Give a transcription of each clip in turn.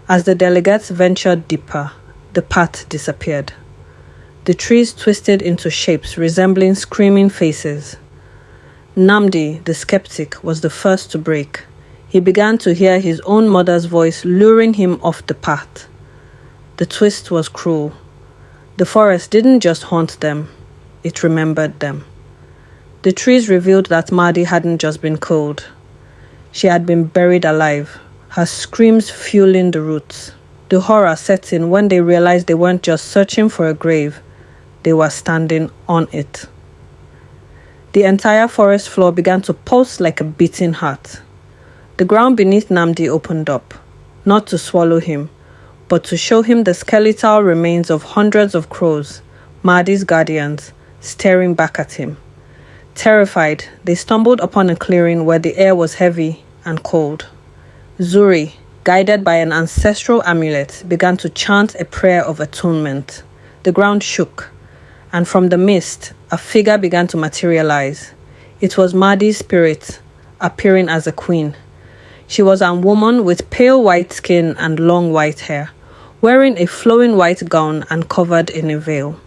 As the delegates ventured deeper, the path disappeared. The trees twisted into shapes resembling screaming faces. Namdi, the skeptic, was the first to break. He began to hear his own mother's voice luring him off the path. The twist was cruel. The forest didn't just haunt them, it remembered them. The trees revealed that Mahdi hadn't just been killed. She had been buried alive, her screams fueling the roots. The horror set in when they realized they weren't just searching for a grave, they were standing on it. The entire forest floor began to pulse like a beating heart. The ground beneath Namdi opened up, not to swallow him, but to show him the skeletal remains of hundreds of crows, Mahdi's guardians, staring back at him. Terrified, they stumbled upon a clearing where the air was heavy and cold. Zuri, guided by an ancestral amulet, began to chant a prayer of atonement. The ground shook, and from the mist, a figure began to materialize. It was Mahdi's spirit, appearing as a queen. She was a woman with pale white skin and long white hair, wearing a flowing white gown and covered in a veil.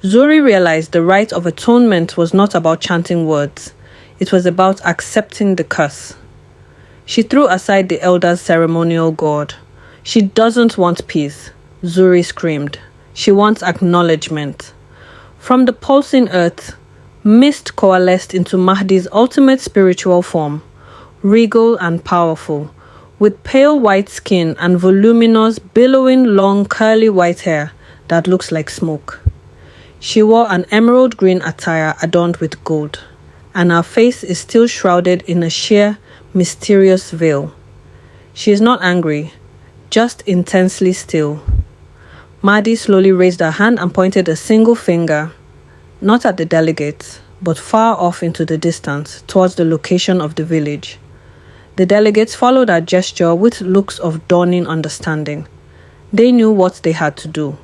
Zuri realized the rite of atonement was not about chanting words. It was about accepting the curse. She threw aside the elder's ceremonial gourd. She doesn't want peace, Zuri screamed. She wants acknowledgement. From the pulsing earth, mist coalesced into Mahdi's ultimate spiritual form, regal and powerful, with pale white skin and voluminous, billowing, long, curly white hair that looks like smoke. She wore an emerald green attire adorned with gold, and her face is still shrouded in a sheer, mysterious veil. She is not angry, just intensely still. Mahdi slowly raised her hand and pointed a single finger, not at the delegates, but far off into the distance, towards the location of the village. The delegates followed her gesture with looks of dawning understanding. They knew what they had to do.